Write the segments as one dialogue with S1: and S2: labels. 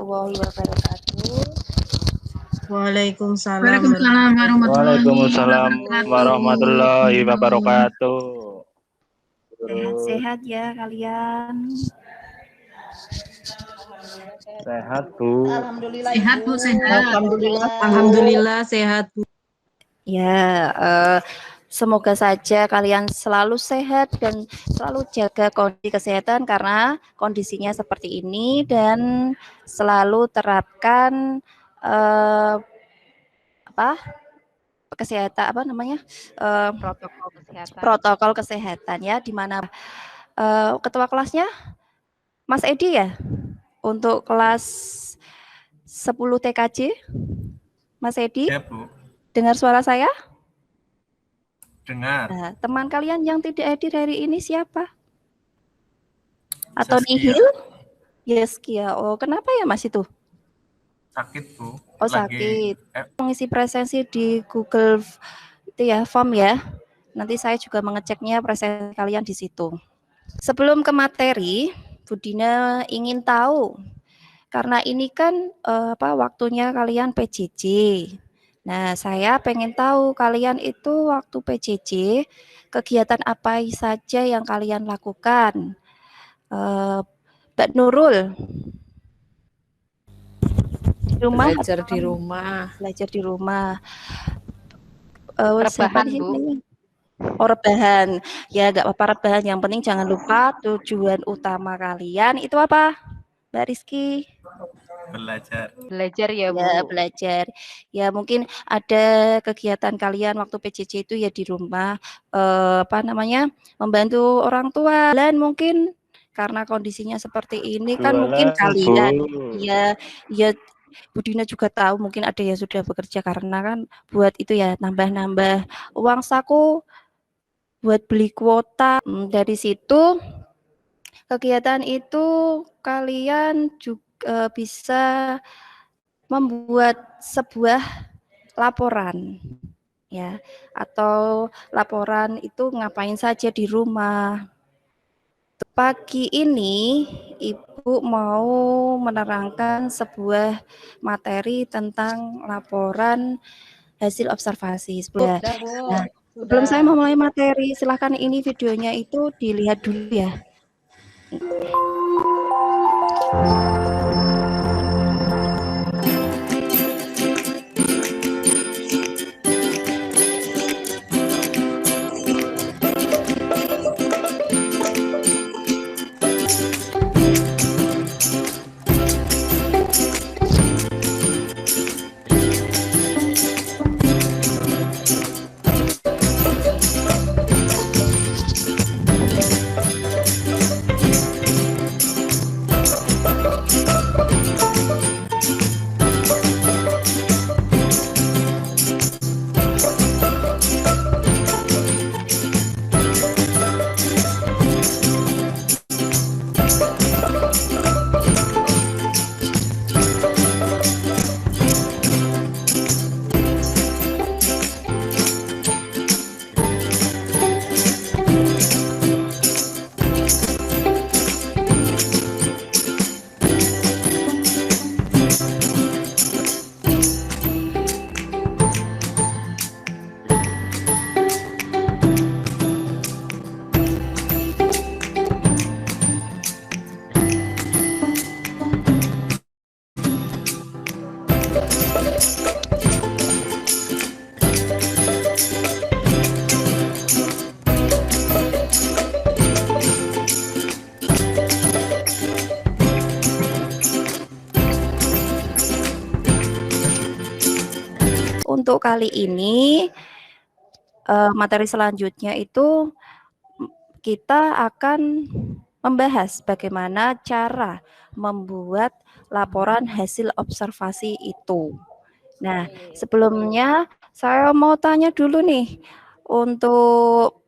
S1: warahmatullahi wabarakatuh.
S2: Waalaikumsalam
S3: warahmatullahi wabarakatuh.
S1: Sehat-sehat ya kalian.
S3: Sehat, Bu.
S4: Alhamdulillah.
S2: Sehat, Bu, sehat.
S4: Alhamdulillah
S2: sehat, Bu.
S1: Ya, semoga saja kalian selalu sehat dan selalu jaga kondisi kesehatan karena kondisinya seperti ini, dan selalu terapkan protokol kesehatan ya, di mana ketua kelasnya Mas Edi ya untuk kelas 10 TKJ. Mas Edi,
S5: ya, Bu.
S1: dengar suara saya?
S5: Dengar.
S1: Nah, teman kalian yang tidak hadir hari ini siapa? Atau
S5: Zaskia.
S1: nihil? Zaskia. Oh, kenapa ya Mas itu?
S5: Sakit, Bu.
S1: Oh, sakit. Mengisi presensi di Google itu ya, form ya. Nanti saya juga mengeceknya presensi kalian di situ. Sebelum ke materi, Bu Dina ingin tahu, karena ini kan waktunya kalian PJJ. Nah, saya pengen tahu kalian itu waktu PJJ kegiatan apa saja yang kalian lakukan. Mbak Nurul, di rumah?
S6: Belajar di rumah.
S1: Belajar di rumah.
S6: Rebahan, Bu.
S1: Oh, rebahan. Ya, nggak apa-apa rebahan. Yang penting jangan lupa tujuan utama kalian itu apa, Mbak Rizky?
S6: Belajar ya, Bu.
S1: Ya, belajar. Ya, mungkin ada kegiatan kalian waktu PJJ itu ya di rumah, membantu orang tua. Dan mungkin karena kondisinya seperti ini kan mungkin kalian, ya Bu Dina juga tahu mungkin ada yang sudah bekerja karena kan buat itu ya nambah-nambah uang saku buat beli kuota. Dari situ kegiatan itu kalian juga bisa membuat sebuah laporan ya, atau laporan itu ngapain saja di rumah. Pagi ini Ibu mau menerangkan sebuah materi tentang laporan hasil observasi. Sebelum saya memulai materi, silahkan ini videonya itu dilihat dulu ya. Untuk kali ini materi selanjutnya itu kita akan membahas bagaimana cara membuat laporan hasil observasi itu. Nah, sebelumnya saya mau tanya dulu nih untuk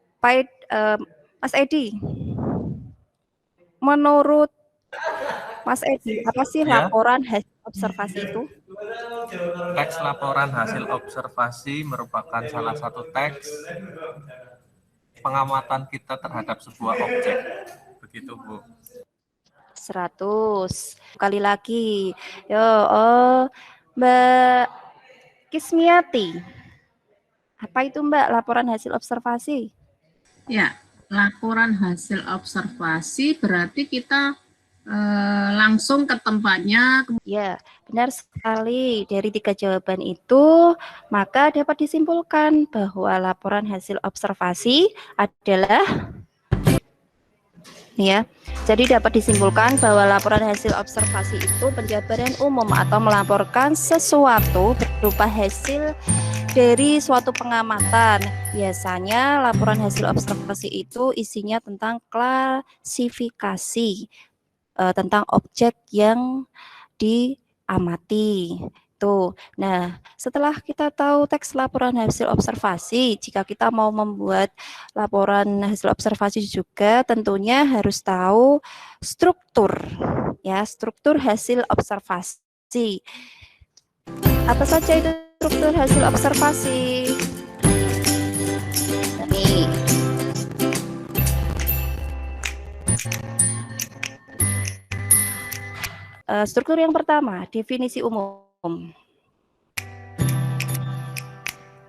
S1: Mas Edi. Menurut Mas Edi, apa sih laporan hasil observasi itu?
S5: Teks laporan hasil observasi merupakan salah satu teks pengamatan kita terhadap sebuah objek. Begitu, Bu.
S1: 100. Kali lagi. Yo, Mbak Kismiati. Apa itu Mbak laporan hasil observasi?
S4: Ya, laporan hasil observasi berarti kita langsung ke tempatnya.
S1: Ya, benar sekali. Dari 3 jawaban itu, maka dapat disimpulkan bahwa laporan hasil observasi adalah ya. Jadi dapat disimpulkan bahwa laporan hasil observasi itu penjabaran umum atau melaporkan sesuatu berupa hasil dari suatu pengamatan. Biasanya laporan hasil observasi itu isinya tentang klasifikasi tentang objek yang diamati. Tuh. Nah, setelah kita tahu teks laporan hasil observasi, jika kita mau membuat laporan hasil observasi juga tentunya harus tahu struktur ya, struktur hasil observasi. Apa saja itu struktur hasil observasi? Nih. Struktur yang pertama, definisi umum.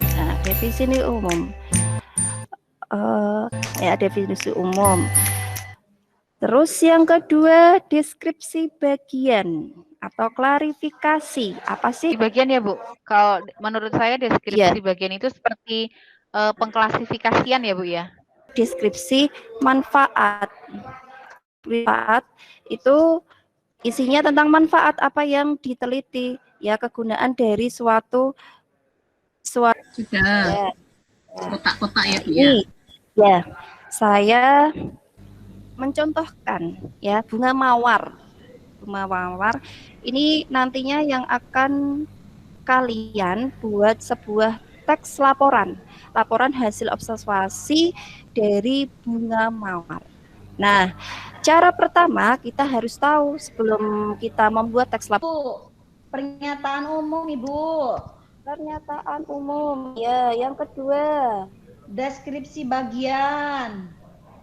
S1: Nah, definisi umum. Ya, definisi umum. Terus yang kedua, deskripsi bagian atau klarifikasi. Apa sih?
S6: Di bagian ya, Bu. Kalau menurut saya deskripsi bagian itu seperti pengklasifikasian ya, Bu ya.
S1: Deskripsi manfaat. Manfaat itu isinya tentang manfaat apa yang diteliti, ya kegunaan dari suatu
S4: Sudah kotak-kotak ya, Bu ya.
S1: Ya, saya mencontohkan ya bunga mawar. Bunga mawar ini nantinya yang akan kalian buat sebuah teks laporan hasil observasi dari bunga mawar. Nah, cara pertama kita harus tahu sebelum kita membuat teks laporan.
S2: Pernyataan umum, Ibu.
S1: Pernyataan umum. Ya, yang kedua,
S2: deskripsi bagian.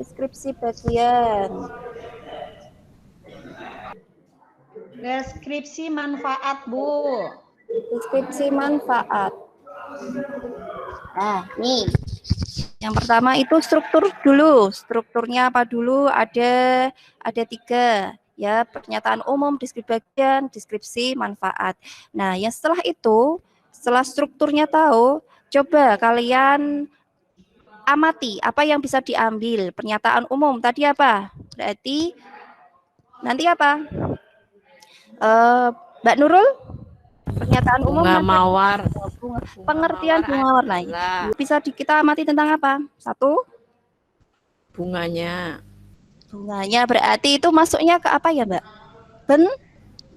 S1: Deskripsi bagian.
S2: Deskripsi manfaat, Bu.
S1: Deskripsi manfaat. Nah, nih. Yang pertama itu struktur dulu. Strukturnya apa dulu? Ada 3 ya, pernyataan umum, deskripsi bagian, deskripsi manfaat. Nah, yang setelah itu, setelah strukturnya tahu, coba kalian amati apa yang bisa diambil. Pernyataan umum tadi apa? Berarti nanti apa? Mbak Nurul? Pernyataan umum
S6: bunga mawar.
S1: Pengertian bunga mawar lain. Bisa kita amati tentang apa? 1.
S6: Bunganya.
S1: Bunganya berarti itu masuknya ke apa ya, Mbak?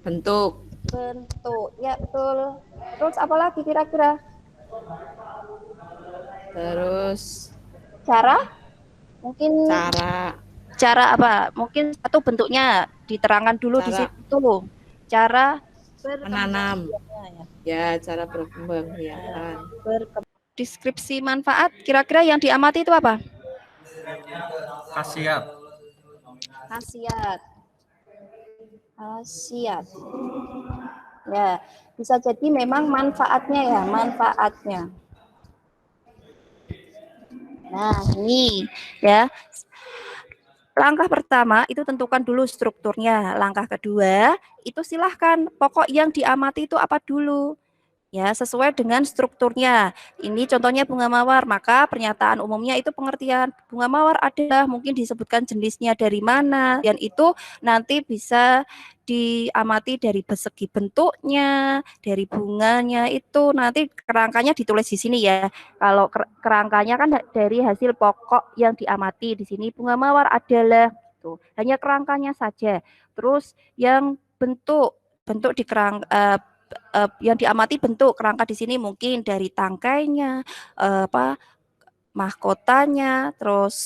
S6: Bentuk.
S1: Bentuk. Ya, betul. Terus apa lagi kira-kira?
S6: Terus
S1: Cara? Mungkin cara apa? Mungkin satu bentuknya diterangkan dulu di situ. Cara
S6: menanam. Ya, cara berkembang biakan.
S1: Deskripsi manfaat, kira-kira yang diamati itu apa?
S5: Khasiat.
S1: Ya, bisa jadi memang manfaatnya ya, manfaatnya. Nah, ini ya. Langkah pertama itu tentukan dulu strukturnya. Langkah kedua itu silahkan pokok yang diamati itu apa dulu. Ya, sesuai dengan strukturnya. Ini contohnya bunga mawar, maka pernyataan umumnya itu pengertian bunga mawar adalah mungkin disebutkan jenisnya dari mana, dan itu nanti bisa diamati dari segi bentuknya, dari bunganya itu nanti kerangkanya ditulis di sini ya. Kalau kerangkanya kan dari hasil pokok yang diamati di sini bunga mawar adalah tuh, hanya kerangkanya saja. Terus yang bentuk di yang diamati bentuk kerangka di sini mungkin dari tangkainya, mahkotanya, terus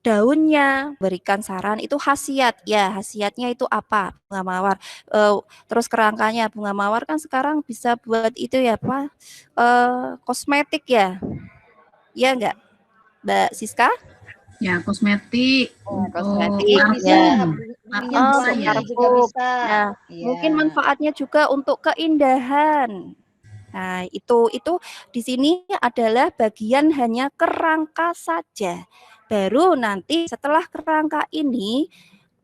S1: daunnya. Berikan saran itu khasiat ya, khasiatnya itu apa bunga mawar. Terus kerangkanya bunga mawar kan sekarang bisa buat itu ya Pak, kosmetik ya, ya enggak Mbak Siska?
S4: Ya, kosmetik,
S1: kosmetik,
S4: parfum.
S2: Belinya
S1: Oh,
S2: bisa,
S4: ya.
S2: merek juga bisa.
S1: Nah,
S2: Iya.
S1: mungkin manfaatnya juga untuk keindahan. Nah, itu di sini adalah bagian hanya kerangka saja. Baru nanti setelah kerangka ini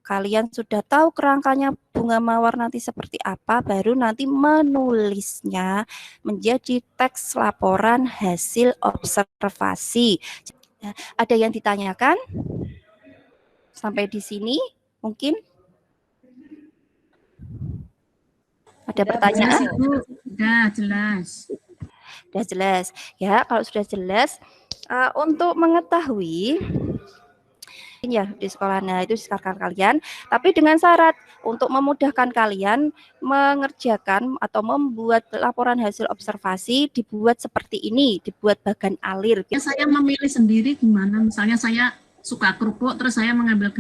S1: kalian sudah tahu kerangkanya bunga mawar nanti seperti apa, baru nanti menulisnya menjadi teks laporan hasil observasi. Nah, ada yang ditanyakan? Sampai di sini mungkin? Ada pertanyaan?
S4: Sudah jelas.
S1: Sudah jelas. Ya, kalau sudah jelas, untuk mengetahui ya di sekolah, nah itu silakan kalian, tapi dengan syarat untuk memudahkan kalian mengerjakan atau membuat laporan hasil observasi dibuat seperti ini, dibuat bagan alir.
S4: Ya, saya memilih sendiri gimana, misalnya saya suka kerupuk, terus saya mengambil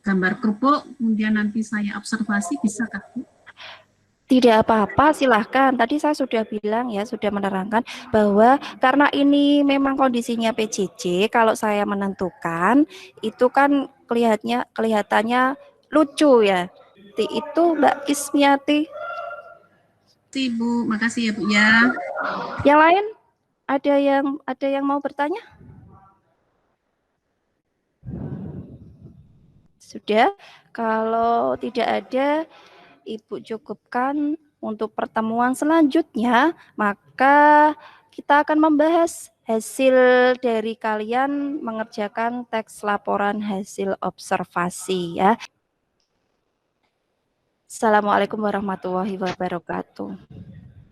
S4: gambar kerupuk, kemudian nanti saya observasi, bisa kah?
S1: Tidak apa-apa, silahkan. Tadi saya sudah bilang ya, sudah menerangkan bahwa karena ini memang kondisinya PJJ, kalau saya menentukan itu kan kelihatannya lucu ya. Itu Mbak Kismiati.
S4: Bu, makasih ya Bu ya.
S1: Yang lain ada yang mau bertanya? Sudah, kalau tidak ada, Ibu cukupkan untuk pertemuan selanjutnya, maka kita akan membahas hasil dari kalian mengerjakan teks laporan hasil observasi ya. Assalamualaikum warahmatullahi wabarakatuh.